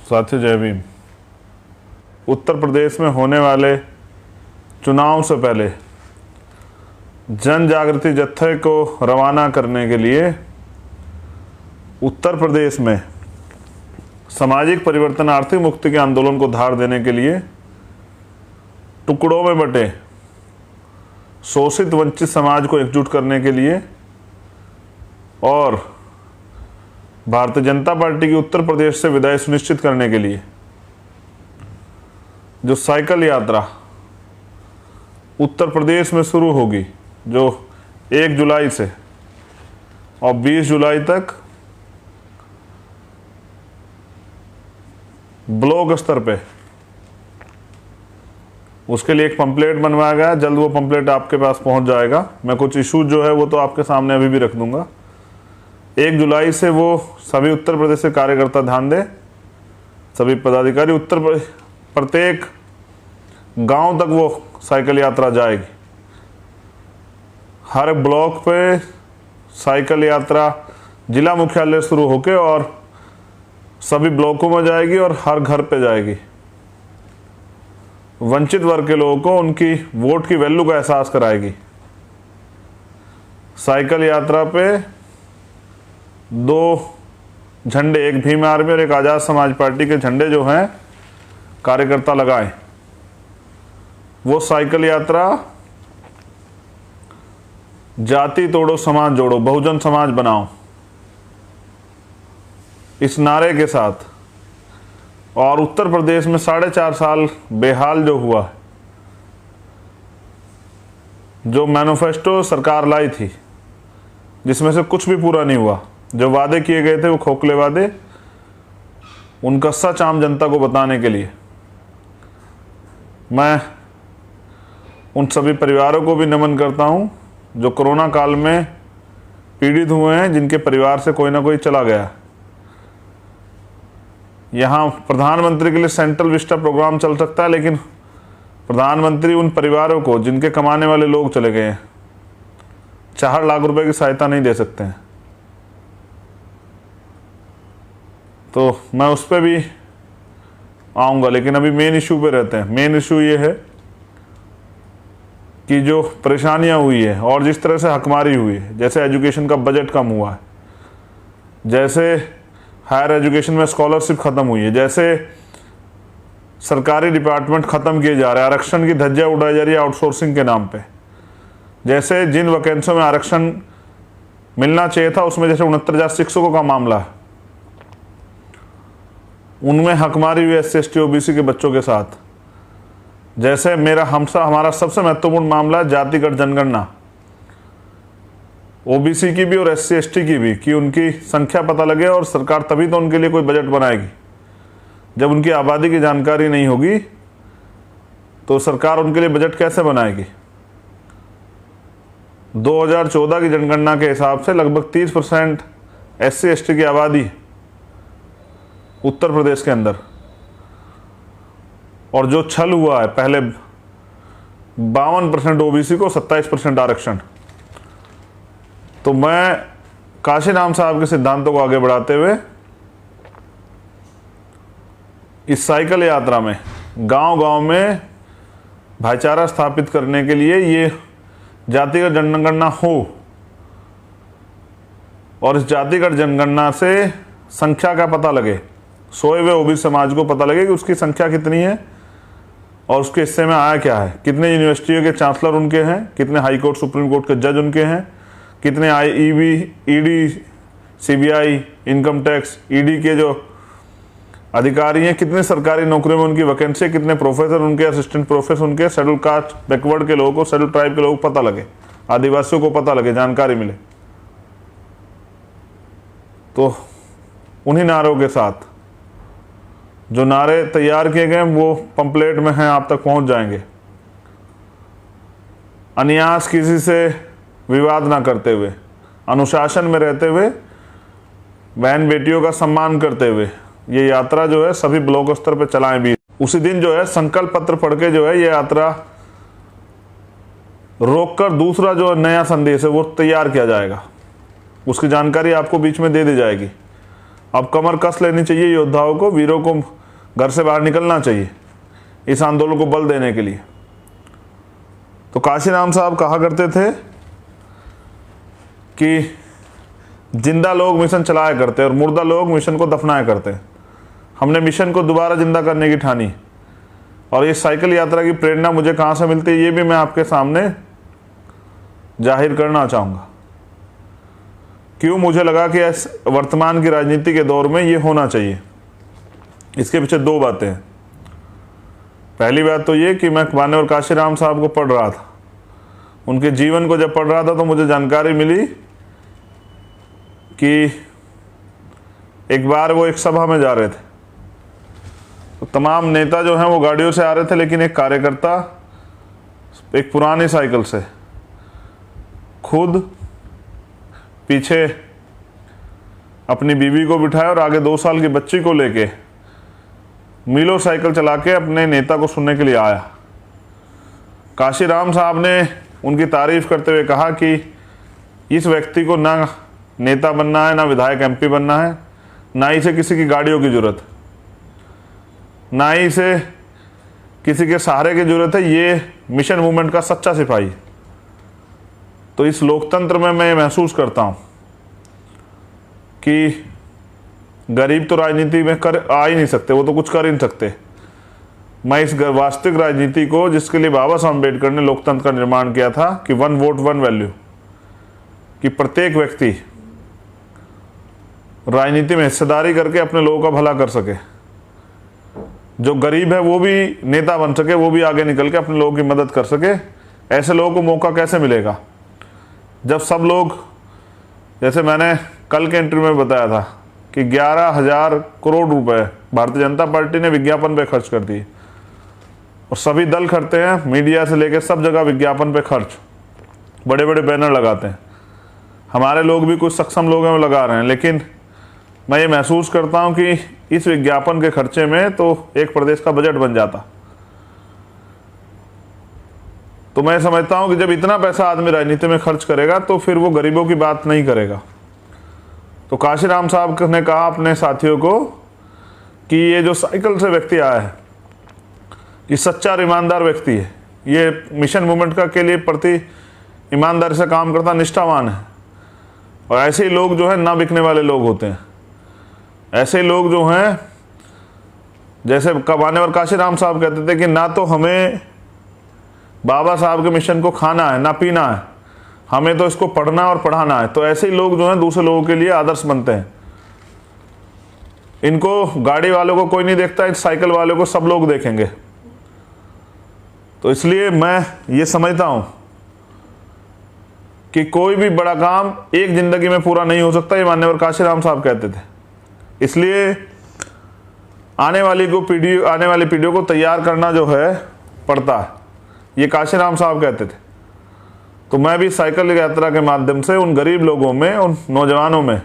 साथियों जय भीम। उत्तर प्रदेश में होने वाले चुनाव से पहले जन जागृति जत्थे को रवाना करने के लिए उत्तर प्रदेश में सामाजिक परिवर्तन, आर्थिक मुक्ति के आंदोलन को धार देने के लिए टुकड़ों में बटे शोषित वंचित समाज को एकजुट करने के लिए और भारतीय जनता पार्टी की उत्तर प्रदेश से विदाई सुनिश्चित करने के लिए जो साइकिल यात्रा उत्तर प्रदेश में शुरू होगी, जो 1 जुलाई से और 20 जुलाई तक ब्लॉक स्तर पे, उसके लिए एक पंपलेट बनवाया गया। जल्द वो पंपलेट आपके पास पहुंच जाएगा। मैं कुछ इशू जो है वो तो आपके सामने अभी भी रख दूंगा। 1 जुलाई से वो सभी उत्तर प्रदेश के कार्यकर्ता ध्यान दें, सभी पदाधिकारी प्रत्येक गांव तक वो साइकिल यात्रा जाएगी। हर ब्लॉक पे साइकिल यात्रा जिला मुख्यालय शुरू होकर और सभी ब्लॉकों में जाएगी और हर घर पे जाएगी। वंचित वर्ग के लोगों को उनकी वोट की वैल्यू का एहसास कराएगी। साइकिल यात्रा पे 2 झंडे, एक भीम आर्मी और एक आजाद समाज पार्टी के झंडे जो हैं कार्यकर्ता लगाएं। वो साइकिल यात्रा जाति तोड़ो समाज जोड़ो, बहुजन समाज बनाओ, इस नारे के साथ, और उत्तर प्रदेश में 4.5 साल बेहाल जो हुआ, जो मैनिफेस्टो सरकार लाई थी जिसमें से कुछ भी पूरा नहीं हुआ, जो वादे किए गए थे वो खोखले वादे, उनका सच आम जनता को बताने के लिए मैं उन सभी परिवारों को भी नमन करता हूं जो कोरोना काल में पीड़ित हुए हैं, जिनके परिवार से कोई ना कोई चला गया। यहाँ प्रधानमंत्री के लिए सेंट्रल विस्टा प्रोग्राम चल सकता है, लेकिन प्रधानमंत्री उन परिवारों को जिनके कमाने वाले लोग चले गए हैं 4 लाख रुपए की सहायता नहीं दे सकते हैं। तो मैं उस पर भी आऊँगा, लेकिन अभी मेन इशू पे रहते हैं। मेन इशू ये है कि जो परेशानियां हुई है और जिस तरह से हकमारी हुई है, जैसे एजुकेशन का बजट कम हुआ है, जैसे हायर एजुकेशन में स्कॉलरशिप ख़त्म हुई है, जैसे सरकारी डिपार्टमेंट ख़त्म किए जा रहे हैं, आरक्षण की धज्जियां उड़ाई जा रही है आउटसोर्सिंग के नाम पे, जैसे जिन वैकेंसियों में आरक्षण मिलना चाहिए था उसमें जैसे 69,000 शिक्षकों का मामला है, उनमें हकमारी हुई SC ST OBC के बच्चों के साथ, जैसे हमारा सबसे महत्वपूर्ण मामला जातिगत जनगणना, OBC की भी और SC ST की भी, कि उनकी संख्या पता लगे, और सरकार तभी तो उनके लिए कोई बजट बनाएगी। जब उनकी आबादी की जानकारी नहीं होगी तो सरकार उनके लिए बजट कैसे बनाएगी। 2014 की जनगणना के हिसाब से लगभग 30% SC ST की आबादी उत्तर प्रदेश के अंदर, और जो छल हुआ है पहले 52% OBC को, 27% आरक्षण। तो मैं काशीराम साहब के सिद्धांतों को आगे बढ़ाते हुए इस साइकिल यात्रा में गांव-गांव में भाईचारा स्थापित करने के लिए ये जातिगत जनगणना हो, और इस जातिगत जनगणना से संख्या का पता लगे, सोए हुए OBC समाज को पता लगे कि उसकी संख्या कितनी है और उसके हिस्से में आया क्या है, कितने यूनिवर्सिटियों के चांसलर उनके हैं, कितने हाई कोर्ट सुप्रीम कोर्ट के जज उनके हैं, कितने IEB ED CBI income tax ED के जो अधिकारी हैं, कितने सरकारी नौकरियों में उनकी वैकेंसी, कितने प्रोफेसर उनके, असिस्टेंट प्रोफेसर उनके, शेड्यूल कास्ट बैकवर्ड के लोगों को, शेड्यूल ट्राइब के लोगों को पता लगे, आदिवासियों को पता लगे, जानकारी मिले। तो उन्हीं नारों के साथ जो नारे तैयार किए गए वो पंपलेट में हैं, आप तक पहुंच जाएंगे। अन्यास किसी से विवाद ना करते हुए, अनुशासन में रहते हुए, बहन बेटियों का सम्मान करते हुए ये यात्रा जो है सभी ब्लॉक स्तर पर चलाएं भी। उसी दिन जो है संकल्प पत्र पढ़ के जो है ये यात्रा रोककर दूसरा जो नया संदेश है वो तैयार किया जाएगा, उसकी जानकारी आपको बीच में दे दी जाएगी। अब कमर कस लेनी चाहिए योद्धाओं को, वीरों को घर से बाहर निकलना चाहिए इस आंदोलन को बल देने के लिए। तो काशीराम साहब कहा करते थे कि जिंदा लोग मिशन चलाया करते और मुर्दा लोग मिशन को दफनाया करते। हमने मिशन को दोबारा जिंदा करने की ठानी, और ये साइकिल यात्रा की प्रेरणा मुझे कहाँ से मिलती है ये भी मैं आपके सामने जाहिर करना चाहूँगा। क्यों मुझे लगा कि इस वर्तमान की राजनीति के दौर में ये होना चाहिए। इसके पीछे दो बातें हैं। पहली बात तो ये कि मैं मान्यवर काशीराम साहब को पढ़ रहा था, उनके जीवन को जब पढ़ रहा था तो मुझे जानकारी मिली कि एक बार वो एक सभा में जा रहे थे, तो तमाम नेता जो हैं वो गाड़ियों से आ रहे थे, लेकिन एक कार्यकर्ता एक पुरानी साइकिल से खुद पीछे अपनी बीवी को बिठाया और आगे 2 साल की बच्ची को लेके मीलों साइकिल चला के अपने नेता को सुनने के लिए आया। काशीराम साहब ने उनकी तारीफ करते हुए कहा कि इस व्यक्ति को ना नेता बनना है, ना विधायक एमपी बनना है, ना ही इसे किसी की गाड़ियों की जरूरत, ना ही इसे किसी के सहारे की जरूरत है। ये मिशन मूवमेंट का सच्चा सिपाही। तो इस लोकतंत्र में मैं महसूस करता हूँ कि गरीब तो राजनीति में आ ही नहीं सकते, वो तो कुछ कर ही नहीं सकते। मैं इस वास्तविक राजनीति को, जिसके लिए बाबा साहब अम्बेडकर ने लोकतंत्र का निर्माण किया था कि 1 वोट 1 वैल्यू, कि प्रत्येक व्यक्ति राजनीति में हिस्सेदारी करके अपने लोगों का भला कर सके, जो गरीब है वो भी नेता बन सके, वो भी आगे निकल के अपने लोगों की मदद कर सके। ऐसे लोगों को मौका कैसे मिलेगा जब सब लोग, जैसे मैंने कल के इंटरव्यू में बताया था कि 11,000 करोड़ रुपए भारतीय जनता पार्टी ने विज्ञापन पे खर्च कर दिए, और सभी दल करते हैं, मीडिया से लेकर सब जगह विज्ञापन पे खर्च, बड़े बड़े बैनर लगाते हैं। हमारे लोग भी कुछ सक्षम लोग हैं वो लगा रहे हैं, लेकिन मैं ये महसूस करता हूं कि इस विज्ञापन के खर्चे में तो एक प्रदेश का बजट बन जाता। तो मैं समझता हूं कि जब इतना पैसा आदमी राजनीति में खर्च करेगा तो फिर वो गरीबों की बात नहीं करेगा। तो काशीराम साहब ने कहा अपने साथियों को कि ये जो साइकिल से व्यक्ति आया है, ये सच्चा और ईमानदार व्यक्ति है, ये मिशन मूवमेंट का के लिए प्रति ईमानदारी से काम करता, निष्ठावान है। और ऐसे ही लोग जो है ना बिकने वाले लोग होते हैं। ऐसे लोग जो हैं, जैसे मान्यवर काशीराम साहब कहते थे कि ना तो हमें बाबा साहब के मिशन को खाना है ना पीना है, हमें तो इसको पढ़ना और पढ़ाना है। तो ऐसे ही लोग जो हैं दूसरे लोगों के लिए आदर्श बनते हैं। इनको गाड़ी वालों को कोई नहीं देखता, इस साइकिल वालों को सब लोग देखेंगे। तो इसलिए मैं ये समझता हूं कि कोई भी बड़ा काम एक जिंदगी में पूरा नहीं हो सकता, ये मान्यवर काशीराम साहब कहते थे। इसलिए आने वाली पीढ़ियों को तैयार करना जो है पड़ता है, ये काशीराम साहब कहते थे। तो मैं भी साइकिल यात्रा के माध्यम से उन गरीब लोगों में, उन नौजवानों में,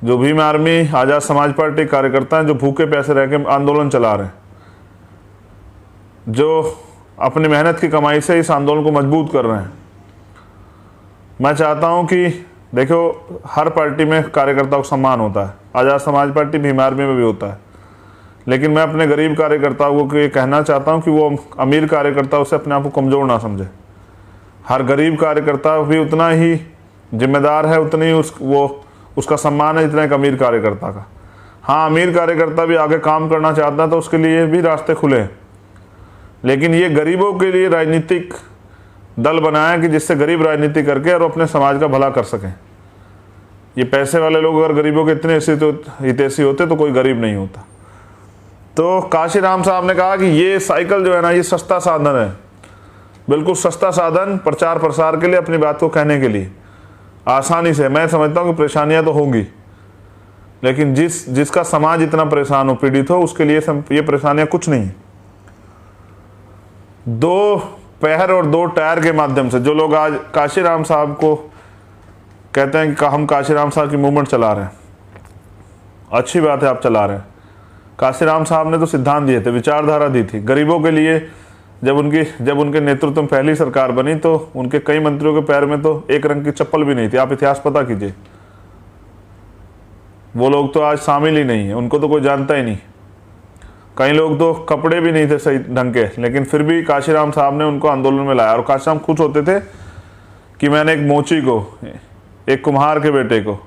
जो भीम आर्मी, आजाद समाज पार्टी कार्यकर्ता हैं, जो भूखे प्यासे रह के आंदोलन चला रहे हैं, जो अपनी मेहनत की कमाई से इस आंदोलन को मजबूत कर रहे हैं, मैं चाहता हूं कि देखो, हर पार्टी में कार्यकर्ताओं को सम्मान होता है, आजाद समाज पार्टी, भीम आर्मी में भी होता है, लेकिन मैं अपने गरीब कार्यकर्ताओं को ये कहना चाहता हूं कि वो अमीर कार्यकर्ताओं से अपने आप को कमज़ोर ना समझे। हर गरीब कार्यकर्ता भी उतना ही जिम्मेदार है, उतनी ही उसका सम्मान है जितना एक अमीर कार्यकर्ता का। हाँ, अमीर कार्यकर्ता भी आगे काम करना चाहता है तो उसके लिए भी रास्ते खुले हैं, लेकिन ये गरीबों के लिए राजनीतिक दल बनाया कि जिससे गरीब राजनीति करके और अपने समाज का भला कर सकें। ये पैसे वाले लोग अगर गरीबों के इतने हितैषी होते तो कोई गरीब नहीं होता। तो काशीराम साहब ने कहा कि ये साइकिल जो है ना, ये सस्ता साधन है, बिल्कुल सस्ता साधन प्रचार प्रसार के लिए, अपनी बात को कहने के लिए आसानी से। मैं समझता हूँ कि परेशानियां तो होंगी, लेकिन जिसका समाज इतना परेशान हो, पीड़ित हो, उसके लिए ये परेशानियां कुछ नहीं। 2 पैर और 2 टायर के माध्यम से जो लोग आज काशीराम साहब को कहते हैं कि हम काशीराम साहब की मूवमेंट चला रहे हैं, अच्छी बात है, आप चला रहे हैं। काशीराम साहब ने तो सिद्धांत दिए थे, विचारधारा दी थी गरीबों के लिए। जब उनके नेतृत्व में पहली सरकार बनी तो उनके कई मंत्रियों के पैर में तो एक रंग की चप्पल भी नहीं थी। आप इतिहास पता कीजिए, वो लोग तो आज शामिल ही नहीं है, उनको तो कोई जानता ही नहीं। कई लोग तो कपड़े भी नहीं थे सही ढंग के, लेकिन फिर भी काशीराम साहब ने उनको आंदोलन में लाया। और काशीराम खुश होते थे कि मैंने एक मोची को, एक कुम्हार के बेटे को,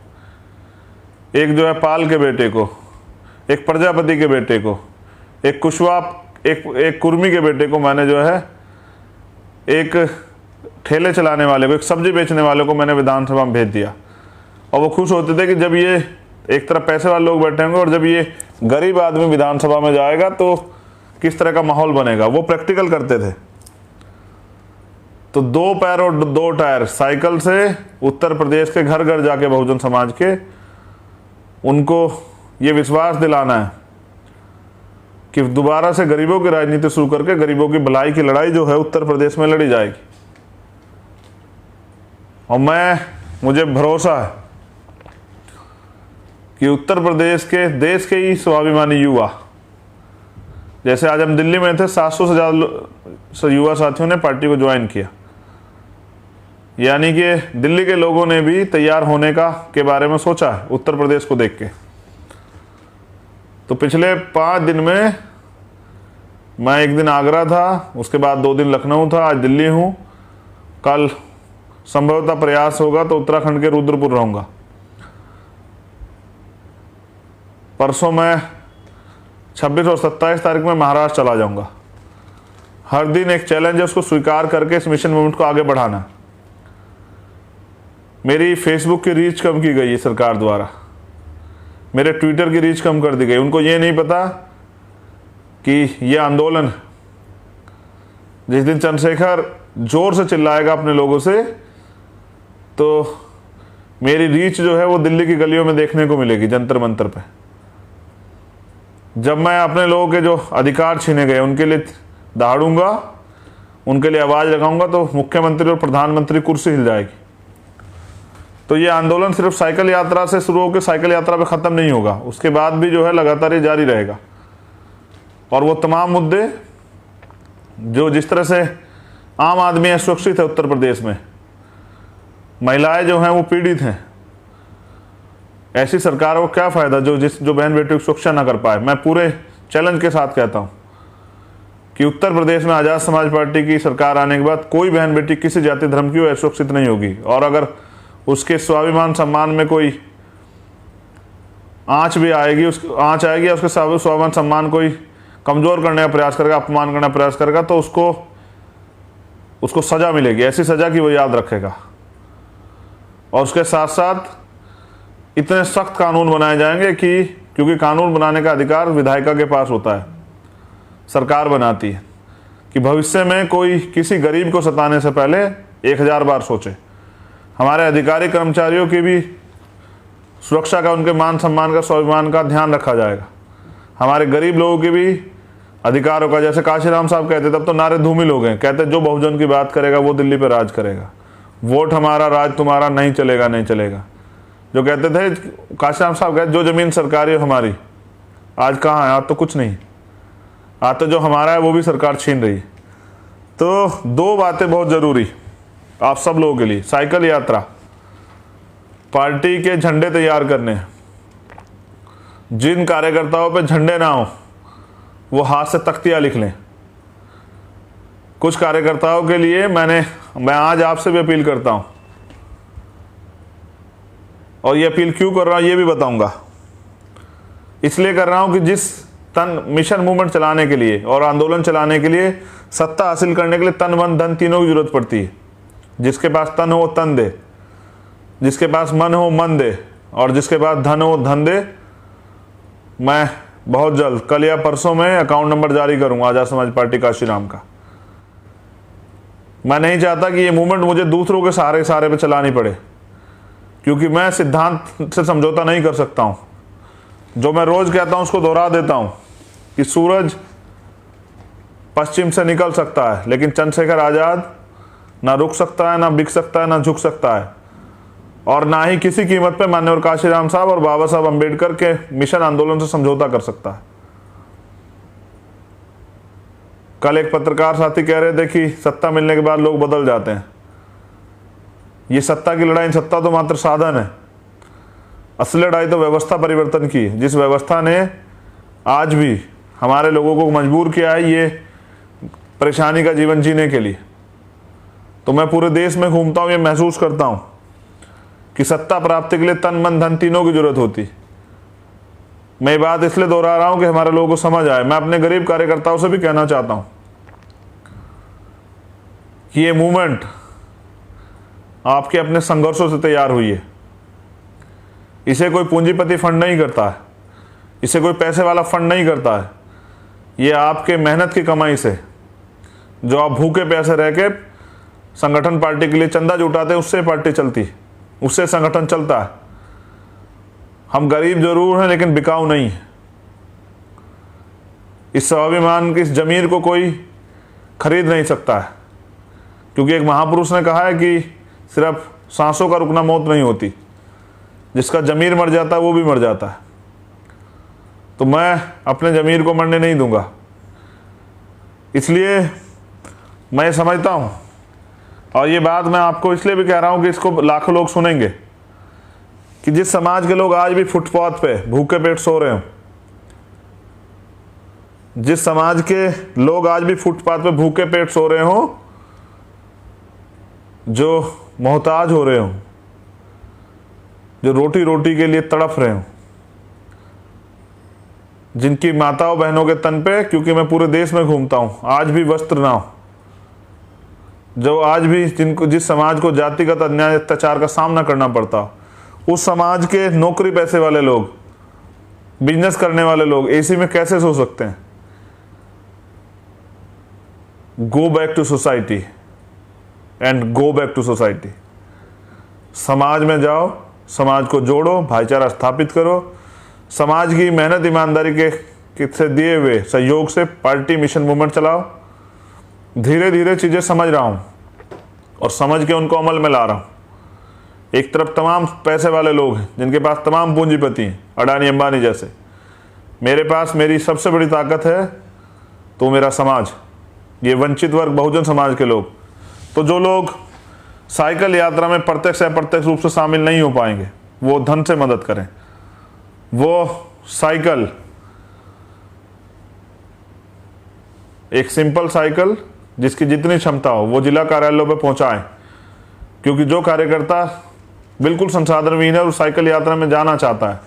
एक जो है पाल के बेटे को, एक प्रजापति के बेटे को, एक कुशवाहा, एक कुर्मी के बेटे को, मैंने जो है एक ठेले चलाने वाले को, एक सब्जी बेचने वाले को मैंने विधानसभा में भेज दिया। और वो खुश होते थे कि जब ये एक तरफ पैसे वाले लोग बैठे होंगे और जब ये गरीब आदमी विधानसभा में जाएगा तो किस तरह का माहौल बनेगा। वो प्रैक्टिकल करते थे। तो 2 पैर और 2 टायर साइकिल से उत्तर प्रदेश के घर घर जाके बहुजन समाज के उनको ये विश्वास दिलाना है कि दोबारा से गरीबों की राजनीति शुरू करके गरीबों की भलाई की लड़ाई जो है उत्तर प्रदेश में लड़ी जाएगी। और मुझे भरोसा है कि उत्तर प्रदेश के, देश के ही स्वाभिमानी युवा, जैसे आज हम दिल्ली में थे, 700 से ज़्यादा युवा साथियों ने पार्टी को ज्वाइन किया। यानी कि दिल्ली के लोगों ने भी तैयार होने के बारे में सोचा है उत्तर प्रदेश को देख के। तो पिछले 5 दिन में मैं एक दिन आगरा था, उसके बाद 2 दिन लखनऊ था, आज दिल्ली हूँ। कल संभवतः प्रयास होगा तो उत्तराखंड के रुद्रपुर रहूँगा। परसों मैं 26 और 27 तारीख में महाराष्ट्र चला जाऊँगा। हर दिन एक चैलेंज है, उसको स्वीकार करके इस मिशन मूवमेंट को आगे बढ़ाना। मेरी फेसबुक की रीच कम की गई है सरकार द्वारा, मेरे ट्विटर की रीच कम कर दी गई। उनको ये नहीं पता कि ये आंदोलन, जिस दिन चंद्रशेखर जोर से चिल्लाएगा अपने लोगों से, तो मेरी रीच जो है वो दिल्ली की गलियों में देखने को मिलेगी, जंतर मंतर पे। जब मैं अपने लोगों के जो अधिकार छीने गए उनके लिए दहाड़ूंगा, उनके लिए आवाज़ लगाऊंगा, तो मुख्यमंत्री और प्रधानमंत्री कुर्सी हिल जाएगी। तो ये आंदोलन सिर्फ साइकिल यात्रा से शुरू होकर साइकिल यात्रा पे ख़त्म नहीं होगा, उसके बाद भी जो है लगातार ये जारी रहेगा। और वो तमाम मुद्दे जो जिस तरह से आम आदमी असुरक्षित है उत्तर प्रदेश में, महिलाएं जो हैं वो पीड़ित हैं, ऐसी सरकार को क्या फ़ायदा जो बहन बेटी की सुरक्षा ना कर पाए। मैं पूरे चैलेंज के साथ कहता हूँ कि उत्तर प्रदेश में आज़ाद समाज पार्टी की सरकार आने के बाद कोई बहन बेटी किसी जाति धर्म की वो असुरक्षित नहीं होगी। और अगर उसके स्वाभिमान सम्मान में कोई आँच भी आएगी, आँच आएगी या उसके स्वाभिमान सम्मान कोई कमज़ोर करने का प्रयास करेगा, अपमान करने का प्रयास करेगा, तो उसको सज़ा मिलेगी, ऐसी सज़ा की वो याद रखेगा। और उसके साथ साथ इतने सख्त कानून बनाए जाएंगे कि, क्योंकि कानून बनाने का अधिकार विधायिका के पास होता है, सरकार बनाती है, कि भविष्य में कोई किसी गरीब को सताने से पहले 1000 बार सोचे। हमारे अधिकारी कर्मचारियों की भी सुरक्षा का, उनके मान सम्मान का, स्वाभिमान का ध्यान रखा जाएगा। हमारे गरीब लोगों के भी अधिकारों का, जैसे काशीराम साहब कहते, तब तो नारे धूमिल हो गए, कहते जो बहुजन की बात करेगा वो दिल्ली पर राज करेगा, वोट हमारा राज तुम्हारा, नहीं चलेगा नहीं चलेगा। जो कहते थे काशीराम साहब, कहते जो ज़मीन सरकारी है हमारी, आज कहाँ है? आज तो कुछ नहीं, आज तो जो हमारा है वो भी सरकार छीन रही है। तो 2 बातें बहुत ज़रूरी आप सब लोगों के लिए। साइकिल यात्रा, पार्टी के झंडे तैयार करने, जिन कार्यकर्ताओं पे झंडे ना हो वो हाथ से तख्तियाँ लिख लें। कुछ कार्यकर्ताओं के लिए मैं आज आपसे भी अपील करता हूँ, और ये अपील क्यों कर रहा हूँ ये भी बताऊंगा। इसलिए कर रहा हूँ कि जिस मिशन मूवमेंट चलाने के लिए और आंदोलन चलाने के लिए, सत्ता हासिल करने के लिए तन मन धन तीनों की जरूरत पड़ती है। जिसके पास तन हो तन दे, जिसके पास मन हो मन दे, और जिसके पास धन हो धन दे। मैं बहुत जल्द, कल या परसों में अकाउंट नंबर जारी करूंगा आज़ाद समाज पार्टी काशीराम का। मैं नहीं चाहता कि ये मूवमेंट मुझे दूसरों के सहारे पे चलानी पड़े, क्योंकि मैं सिद्धांत से समझौता नहीं कर सकता हूँ। जो मैं रोज़ कहता हूँ उसको दोहरा देता हूँ कि सूरज पश्चिम से निकल सकता है, लेकिन चंद्रशेखर आज़ाद ना रुक सकता है, ना बिक सकता है, ना झुक सकता है, और ना ही किसी कीमत पे माननीय काशीराम साहब और बाबा साहब अम्बेडकर के मिशन आंदोलन से समझौता कर सकता है। कल एक पत्रकार साथी कह रहे थे कि सत्ता मिलने के बाद लोग बदल जाते हैं। ये सत्ता की लड़ाई, सत्ता तो मात्र साधन है, असली लड़ाई तो व्यवस्था परिवर्तन की है। जिस व्यवस्था ने आज भी हमारे लोगों को मजबूर किया है ये परेशानी का जीवन जीने के लिए। तो मैं पूरे देश में घूमता हूँ, ये महसूस करता हूँ कि सत्ता प्राप्ति के लिए तन मन धन तीनों की जरूरत होती। मैं ये बात इसलिए दोहरा रहा हूँ कि हमारे लोगों को समझ आए। मैं अपने गरीब कार्यकर्ताओं से भी कहना चाहता हूँ कि ये मूवमेंट आपके अपने संघर्षों से तैयार हुई है। इसे कोई पूंजीपति फंड नहीं करता है, इसे कोई पैसे वाला फंड नहीं करता है। ये आपके मेहनत की कमाई से, जो आप भूखे प्यासे रह के संगठन पार्टी के लिए चंदा जुटाते हैं, उससे पार्टी चलती, उससे संगठन चलता है। हम गरीब जरूर हैं लेकिन बिकाऊ नहीं है। इस स्वाभिमान की, इस जमीर को कोई खरीद नहीं सकता है, क्योंकि एक महापुरुष ने कहा है कि सिर्फ सांसों का रुकना मौत नहीं होती, जिसका जमीर मर जाता है वो भी मर जाता है। तो मैं अपने जमीर को मरने नहीं दूंगा। इसलिए मैं समझता हूँ, और ये बात मैं आपको इसलिए भी कह रहा हूँ कि इसको लाखों लोग सुनेंगे, कि जिस समाज के लोग आज भी फुटपाथ पे भूखे पेट सो रहे हो, जिस समाज के लोग आज भी फुटपाथ पे भूखे पेट सो रहे हो, जो मोहताज हो रहे हो, जो रोटी रोटी के लिए तड़फ रहे हो, जिनकी माताओं बहनों के तन पे, क्योंकि मैं पूरे देश में घूमता हूँ, आज भी वस्त्र ना हो, जो आज भी जिस समाज को जातिगत अन्याय अत्याचार का सामना करना पड़ता, उस समाज के नौकरी पैसे वाले लोग, बिजनेस करने वाले लोग एसी में कैसे सो सकते हैं? Go back to society and go back to society. समाज में जाओ, समाज को जोड़ो, भाईचारा स्थापित करो, समाज की मेहनत ईमानदारी के से दिए हुए सहयोग से पार्टी मिशन मूवमेंट चलाओ। धीरे धीरे चीज़ें समझ रहा हूँ और समझ के उनको अमल में ला रहा हूँ। एक तरफ तमाम पैसे वाले लोग हैं जिनके पास तमाम पूंजीपति हैं, अडानी अंबानी जैसे। मेरे पास मेरी सबसे बड़ी ताकत है तो मेरा समाज, ये वंचित वर्ग, बहुजन समाज के लोग। तो जो लोग साइकिल यात्रा में प्रत्यक्ष या अप्रत्यक्ष रूप से शामिल नहीं हो पाएंगे, वो धन से मदद करें। वो साइकिल, एक सिंपल साइकिल जिसकी जितनी क्षमता हो, वो जिला कार्यालयों पर पहुंचाएं, क्योंकि जो कार्यकर्ता बिल्कुल संसाधनहीन है और साइकिल यात्रा में जाना चाहता है,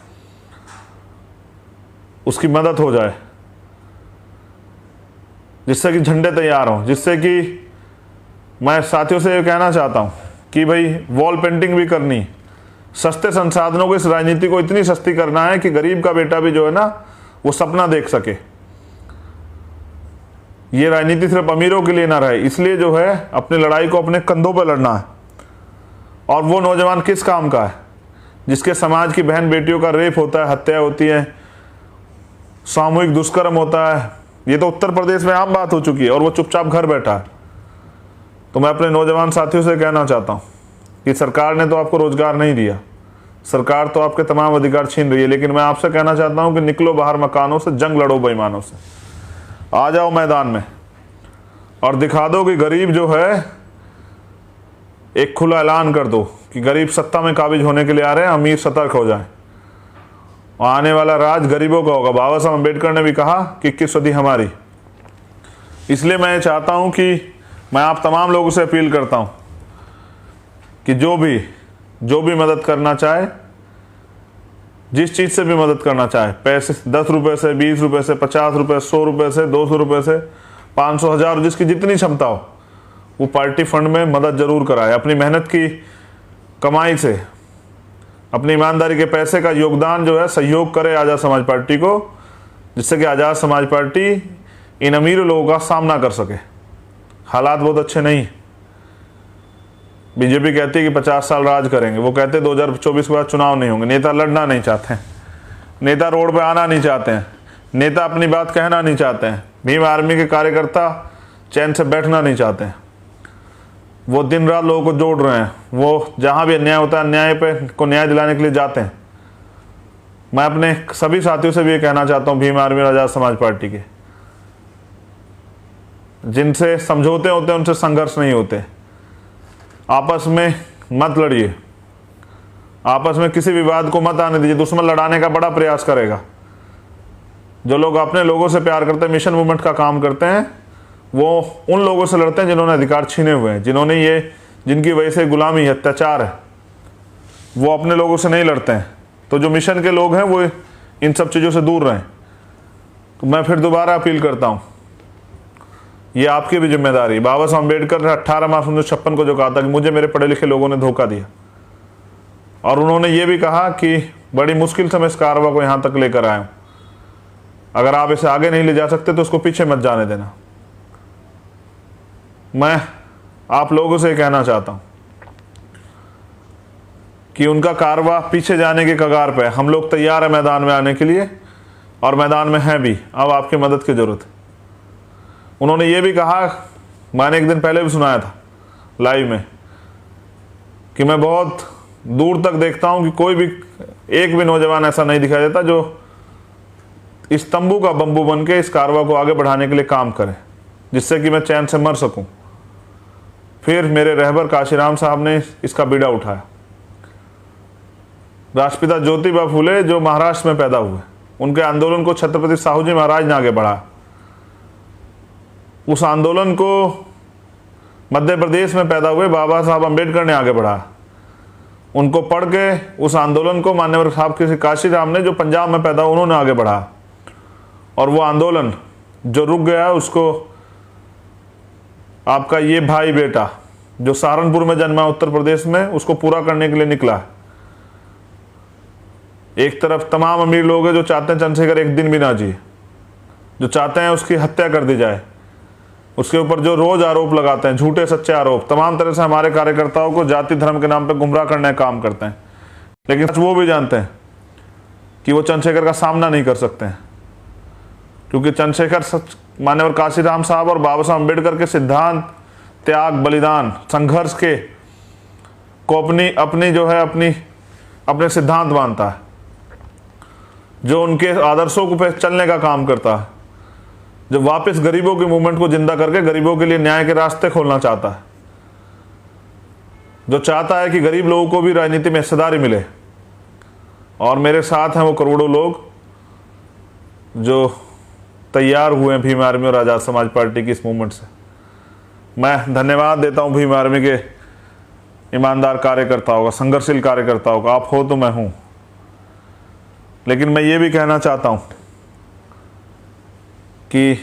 उसकी मदद हो जाए, जिससे कि झंडे तैयार हों। जिससे कि मैं साथियों से ये कहना चाहता हूं कि भाई वॉल पेंटिंग भी करनी, सस्ते संसाधनों को, इस राजनीति को इतनी सस्ती करना है कि गरीब का बेटा भी जो है ना, वो सपना देख सके। ये राजनीति सिर्फ अमीरों के लिए ना रहे, इसलिए जो है अपनी लड़ाई को अपने कंधों पर लड़ना है। और वो नौजवान किस काम का है? जिसके समाज की बहन बेटियों का रेप होता है, हत्या होती है, सामूहिक दुष्कर्म होता है। ये तो उत्तर प्रदेश में आम बात हो चुकी है और वो चुपचाप घर बैठा है। तो मैं अपने नौजवान साथियों से कहना चाहता हूँ कि सरकार ने तो आपको रोजगार नहीं दिया, सरकार तो आपके तमाम अधिकार छीन रही है, लेकिन मैं आपसे कहना चाहता हूँ कि निकलो बाहर मकानों से, जंग लड़ो बेईमानों से, आ जाओ मैदान में और दिखा दो कि गरीब जो है, एक खुला ऐलान कर दो कि गरीब सत्ता में काबिज होने के लिए आ रहे हैं, अमीर सतर्क हो जाएं। और आने वाला राज गरीबों का होगा। बाबा साहब अम्बेडकर ने भी कहा कि 21वीं सदी हमारी। इसलिए मैं चाहता हूं कि मैं आप तमाम लोगों से अपील करता हूं कि जो भी मदद करना चाहे, जिस चीज़ से भी मदद करना चाहे, पैसे 10 रुपये से, 20 रुपये से, 50 रुपये, 100 रुपये से, 200 रुपये से, 500, 1000, जिसकी जितनी क्षमता हो, वो पार्टी फंड में मदद जरूर कराए। अपनी मेहनत की कमाई से, अपनी ईमानदारी के पैसे का योगदान जो है, सहयोग करे आज़ाद समाज पार्टी को, जिससे कि आज़ाद समाज पार्टी इन अमीर लोगों का सामना कर सके। हालात बहुत अच्छे नहीं। बीजेपी कहती है कि 50 साल राज करेंगे, वो कहते 2024 के बाद चुनाव नहीं होंगे। नेता लड़ना नहीं चाहते हैं, नेता रोड पे आना नहीं चाहते हैं, नेता अपनी बात कहना नहीं चाहते हैं, भीम आर्मी के कार्यकर्ता चैन से बैठना नहीं चाहते हैं। वो दिन रात लोगों को जोड़ रहे हैं, वो जहाँ भी अन्याय होता है, अन्याय पे को न्याय दिलाने के लिए जाते हैं। मैं अपने सभी साथियों से भी ये कहना चाहता हूँ, भीम आर्मी और आज़ाद समाज पार्टी के, जिनसे समझौते होते हैं उनसे संघर्ष नहीं होते। आपस में मत लड़िए, आपस में किसी विवाद को मत आने दीजिए। दुश्मन लड़ाने का बड़ा प्रयास करेगा, जो लोग अपने लोगों से प्यार करते हैं, मिशन मूवमेंट का काम करते हैं, वो उन लोगों से लड़ते हैं जिन्होंने अधिकार छीने हुए हैं, जिन्होंने ये, जिनकी वजह से गुलामी, अत्याचार है, वो अपने लोगों से नहीं लड़ते हैं। तो जो मिशन के लोग हैं वो इन सब चीज़ों से दूर रहें। तो मैं फिर दोबारा अपील करता हूँ, ये आपकी भी जिम्मेदारी। बाबा साहब अम्बेडकर 18 मार्च 1956 को जो कहा था कि मुझे मेरे पढ़े लिखे लोगों ने धोखा दिया, और उन्होंने ये भी कहा कि बड़ी मुश्किल से मैं इस कारवा को यहाँ तक लेकर आया हूँ, अगर आप इसे आगे नहीं ले जा सकते तो उसको पीछे मत जाने देना। मैं आप लोगों से कहना चाहता हूँ कि उनका कारवा पीछे जाने के कगार पे है। हम लोग तैयार हैं मैदान में आने के लिए, और मैदान में हैं भी। अब आपकी मदद की ज़रूरत है। उन्होंने ये भी कहा, मैंने एक दिन पहले भी सुनाया था लाइव में, कि मैं बहुत दूर तक देखता हूं कि कोई भी, एक भी नौजवान ऐसा नहीं दिखाई देता जो इस तंबू का बंबू बन के इस कारवा को आगे बढ़ाने के लिए काम करे, जिससे कि मैं चैन से मर सकूं। फिर मेरे रहबर काशीराम साहब ने इसका बीड़ा उठाया। राष्ट्रपिता ज्योतिबा फूले जो महाराष्ट्र में पैदा हुए, उनके आंदोलन को छत्रपति साहू जी महाराज ने आगे बढ़ाया। उस आंदोलन को मध्य प्रदेश में पैदा हुए बाबा साहब अम्बेडकर ने आगे बढ़ाया। उनको पढ़ के उस आंदोलन को मान्यवर साहब के काशीराम ने, जो पंजाब में पैदा, उन्होंने आगे बढ़ाया। और वो आंदोलन जो रुक गया, उसको आपका ये भाई बेटा जो सहारनपुर में जन्मा उत्तर प्रदेश में, उसको पूरा करने के लिए निकला। एक तरफ तमाम अमीर लोग हैं जो चाहते हैं चंद्रशेखर एक दिन भी ना जिए, जो चाहते हैं उसकी हत्या कर दी जाए, उसके ऊपर जो रोज आरोप लगाते हैं, झूठे सच्चे आरोप, तमाम तरह से हमारे कार्यकर्ताओं को जाति धर्म के नाम पे गुमराह करने का काम करते हैं। लेकिन वो भी जानते हैं कि वो चंद्रशेखर का सामना नहीं कर सकते हैं, क्योंकि चंद्रशेखर मान्यवर काशीराम साहब और बाबा साहब अम्बेडकर के सिद्धांत, त्याग, बलिदान, संघर्ष के को अपनी जो है अपने सिद्धांत मानता है, जो उनके आदर्शों को पे चलने का काम करता है, जो वापस गरीबों की मूवमेंट को जिंदा करके गरीबों के लिए न्याय के रास्ते खोलना चाहता है, जो चाहता है कि गरीब लोगों को भी राजनीति में हिस्सेदारी मिले। और मेरे साथ हैं वो करोड़ों लोग जो तैयार हुए हैं भीम आर्मी और आज़ाद समाज पार्टी की इस मूवमेंट से। मैं धन्यवाद देता हूं भीम आर्मी के ईमानदार कार्यकर्ताओं का, संघर्षशील कार्यकर्ताओं का। आप हो तो मैं हूं। लेकिन मैं ये भी कहना चाहता हूं कि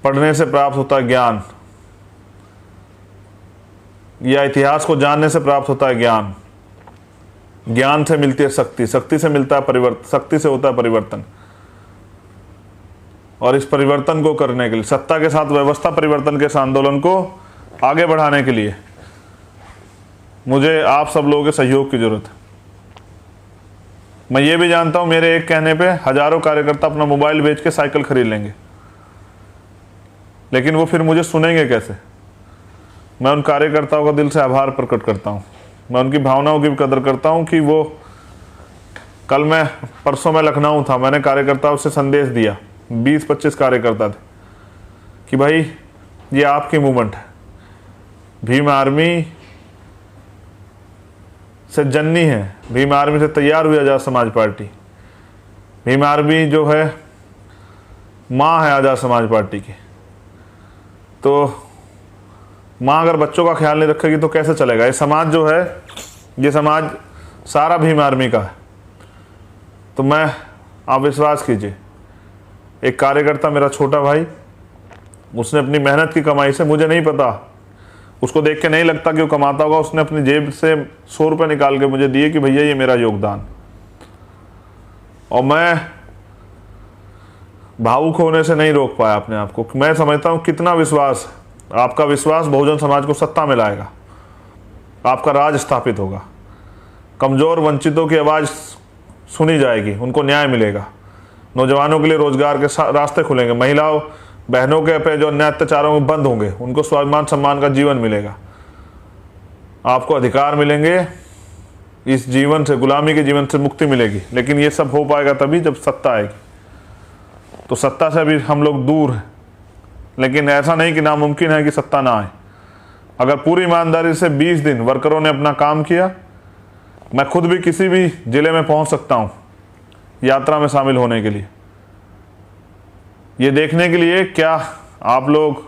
पढ़ने से प्राप्त होता है ज्ञान, या इतिहास को जानने से प्राप्त होता है ज्ञान, ज्ञान से मिलती है शक्ति, शक्ति से मिलता है परिवर्तन, शक्ति से होता है परिवर्तन। और इस परिवर्तन को करने के लिए, सत्ता के साथ व्यवस्था परिवर्तन के इस आंदोलन को आगे बढ़ाने के लिए मुझे आप सब लोगों के सहयोग की जरूरत है। मैं ये भी जानता हूं मेरे एक कहने पे हजारों कार्यकर्ता अपना मोबाइल बेच के साइकिल खरीद लेंगे, लेकिन वो फिर मुझे सुनेंगे कैसे? मैं उन कार्यकर्ताओं का दिल से आभार प्रकट करता हूं। मैं उनकी भावनाओं की भी कदर करता हूं कि वो, परसों मैं लखनऊ था, मैंने कार्यकर्ताओं से संदेश दिया, 20-25 कार्यकर्ता थे, कि भाई ये आपकी मूवमेंट है, भीम आर्मी से जननी है, भीम आर्मी से तैयार हुई आज़ाद समाज पार्टी। भीम आर्मी जो है माँ है आज़ाद समाज पार्टी की। तो माँ अगर बच्चों का ख्याल नहीं रखेगी तो कैसे चलेगा? ये समाज जो है, ये समाज सारा भीम आर्मी का है। तो आप विश्वास कीजिए, एक कार्यकर्ता मेरा छोटा भाई, उसने अपनी मेहनत की कमाई से, मुझे नहीं पता, उसको देख के नहीं लगता कि वो कमाता होगा, उसने अपनी जेब से 100 रुपये निकाल के मुझे दिए कि भैया ये मेरा योगदान। और मैं भावुक होने से नहीं रोक पाया अपने आप को। मैं समझता हूँ कितना विश्वास, आपका विश्वास बहुजन समाज को सत्ता में लाएगा, आपका राज स्थापित होगा, कमज़ोर वंचितों की आवाज़ सुनी जाएगी, उनको न्याय मिलेगा, नौजवानों के लिए रोजगार के रास्ते खुलेंगे, महिलाओं बहनों के पे जो अन्याय अत्याचारों में बंद होंगे, उनको स्वाभिमान सम्मान का जीवन मिलेगा, आपको अधिकार मिलेंगे, इस जीवन से, गुलामी के जीवन से मुक्ति मिलेगी। लेकिन ये सब हो पाएगा तभी जब सत्ता आएगी। तो सत्ता से अभी हम लोग दूर हैं, लेकिन ऐसा नहीं कि नामुमकिन है कि सत्ता ना आए। अगर पूरी ईमानदारी से 20 दिन वर्करों ने अपना काम किया, मैं खुद भी किसी भी जिले में पहुंच सकता हूं, यात्रा में शामिल होने के लिए। ये देखने के लिए क्या आप लोग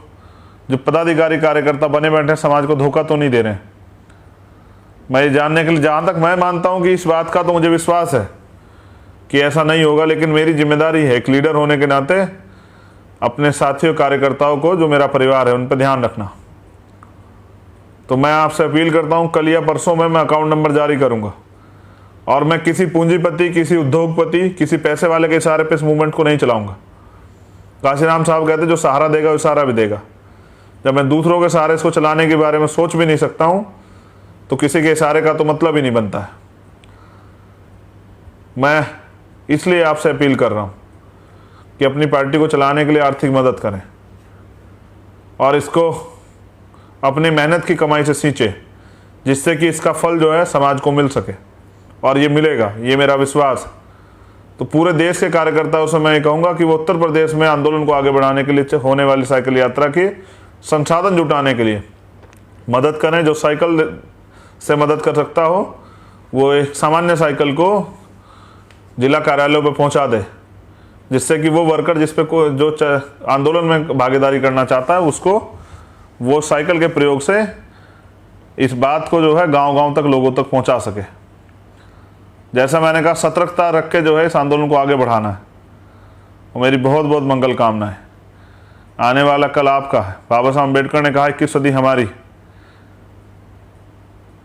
जो पदाधिकारी कार्यकर्ता बने बैठे समाज को धोखा तो नहीं दे रहे हैं। मैं ये जानने के लिए, जहाँ तक मैं मानता हूँ कि इस बात का तो मुझे विश्वास है कि ऐसा नहीं होगा, लेकिन मेरी जिम्मेदारी है एक लीडर होने के नाते अपने साथियों कार्यकर्ताओं को, जो मेरा परिवार है, उन पर ध्यान रखना। तो मैं आपसे अपील करता हूँ, कल या परसों में मैं अकाउंट नंबर जारी करूँगा और मैं किसी पूंजीपति, किसी उद्योगपति, किसी पैसे वाले के इशारे पे इस मूवमेंट को नहीं चलाऊँगा। काशीराम साहब कहते जो सहारा देगा वो इशारा भी देगा। जब मैं दूसरों के सहारे इसको चलाने के बारे में सोच भी नहीं सकता हूँ तो किसी के इशारे का तो मतलब ही नहीं बनता है। मैं इसलिए आपसे अपील कर रहा हूँ कि अपनी पार्टी को चलाने के लिए आर्थिक मदद करें और इसको अपनी मेहनत की कमाई से सींचे, जिससे कि इसका फल जो है समाज को मिल सके, और ये मिलेगा, ये मेरा विश्वास। तो पूरे देश के कार्यकर्ताओं से मैं ये कहूँगा कि वो उत्तर प्रदेश में आंदोलन को आगे बढ़ाने के लिए होने वाली साइकिल यात्रा की संसाधन जुटाने के लिए मदद करें। जो साइकिल से मदद कर सकता हो वो एक सामान्य साइकिल को जिला कार्यालयों पर पहुंचा दे, जिससे कि वो वर्कर जिस पे जो आंदोलन में भागीदारी करना चाहता है उसको वो साइकिल के प्रयोग से इस बात को जो है गांव-गांव तक, लोगों तक पहुंचा सके। जैसा मैंने कहा, सतर्कता रख के जो है इस आंदोलन को आगे बढ़ाना है। और मेरी बहुत बहुत मंगल कामनाएं। आने वाला कल आपका है। बाबा साहब अम्बेडकर ने कहा 21 सदी हमारी।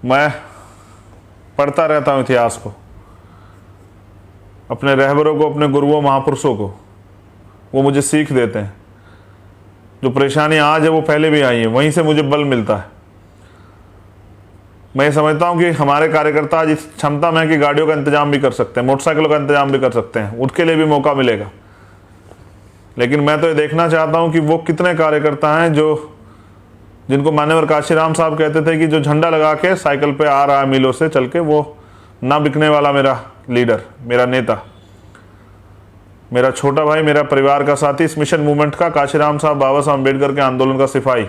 मैं पढ़ता रहता हूँ इतिहास को, अपने रहबरों को, अपने गुरुओं, महापुरुषों को। वो मुझे सीख देते हैं। जो परेशानी आज है वो पहले भी आई है, वहीं से मुझे बल मिलता है। मैं समझता हूँ कि हमारे कार्यकर्ता आज इस क्षमता में है कि गाड़ियों का इंतजाम भी कर सकते हैं, मोटरसाइकिलों का इंतजाम भी कर सकते हैं, उसके लिए भी मौका मिलेगा। लेकिन मैं तो ये देखना चाहता हूँ कि वो कितने कार्यकर्ता हैं जिनको मान्यवर काशीराम साहब कहते थे कि जो झंडा लगा के साइकिल पे आ रहा है मीलों से चल के, वो ना बिकने वाला मेरा लीडर, मेरा नेता, मेरा छोटा भाई, मेरा परिवार का साथी, इस मिशन मूवमेंट का, काशीराम साहब, बाबा साहब अम्बेडकर के आंदोलन का सिपाही।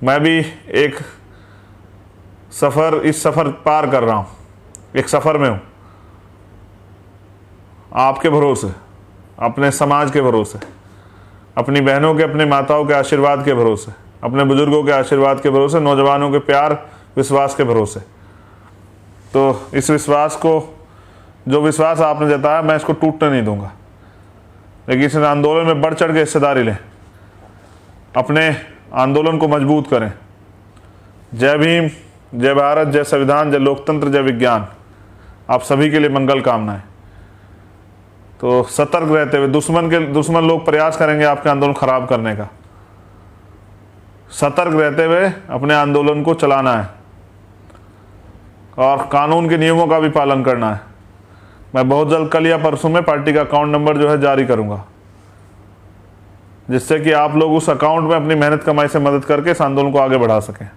मैं भी एक इस सफ़र पार कर रहा हूँ, एक सफ़र में हूँ, आपके भरोसे, अपने समाज के भरोसे, अपनी बहनों के, अपनी माताओं के आशीर्वाद के भरोसे, अपने बुजुर्गों के आशीर्वाद के भरोसे, नौजवानों के प्यार विश्वास के भरोसे। तो इस विश्वास को, जो विश्वास आपने जताया, मैं इसको टूटने नहीं दूंगा। लेकिन इस आंदोलन में बढ़ चढ़ के हिस्सेदारी लें, अपने आंदोलन को मजबूत करें। जय भीम, जय भारत, जय संविधान, जय लोकतंत्र, जय विज्ञान। आप सभी के लिए मंगल कामनाएं। तो सतर्क रहते हुए, दुश्मन लोग प्रयास करेंगे आपके आंदोलन खराब करने का। सतर्क रहते हुए अपने आंदोलन को चलाना है और कानून के नियमों का भी पालन करना है। मैं बहुत जल्द, कल या परसों में, पार्टी का अकाउंट नंबर जो है जारी करूंगा, जिससे कि आप लोग उस अकाउंट में अपनी मेहनत कमाई से मदद करके इस आंदोलन को आगे बढ़ा सकें।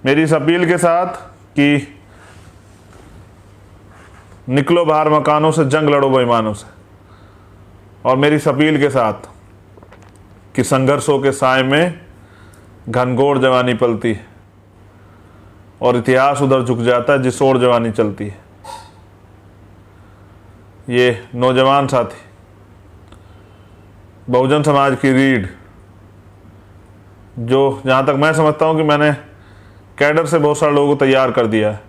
मेरी इस अपील के साथ कि निकलो बाहर मकानों से, जंग लड़ो बेईमानों से, और मेरी इस अपील के साथ कि संघर्षों के साए में घनघोर जवानी पलती है और इतिहास उधर झुक जाता है जिस ओर जवानी चलती है। ये नौजवान साथी, बहुजन समाज की रीढ़, जो जहाँ तक मैं समझता हूँ कि मैंने कैडर से बहुत सारे लोगों को तैयार कर दिया है,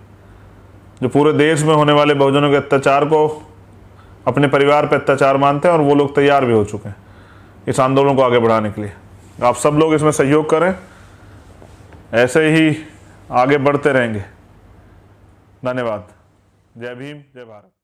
जो पूरे देश में होने वाले बहुजनों के अत्याचार को अपने परिवार पर अत्याचार मानते हैं, और वो लोग तैयार भी हो चुके हैं इस आंदोलन को आगे बढ़ाने के लिए। आप सब लोग इसमें सहयोग करें, ऐसे ही आगे बढ़ते रहेंगे। धन्यवाद। जय भीम, जय भारत।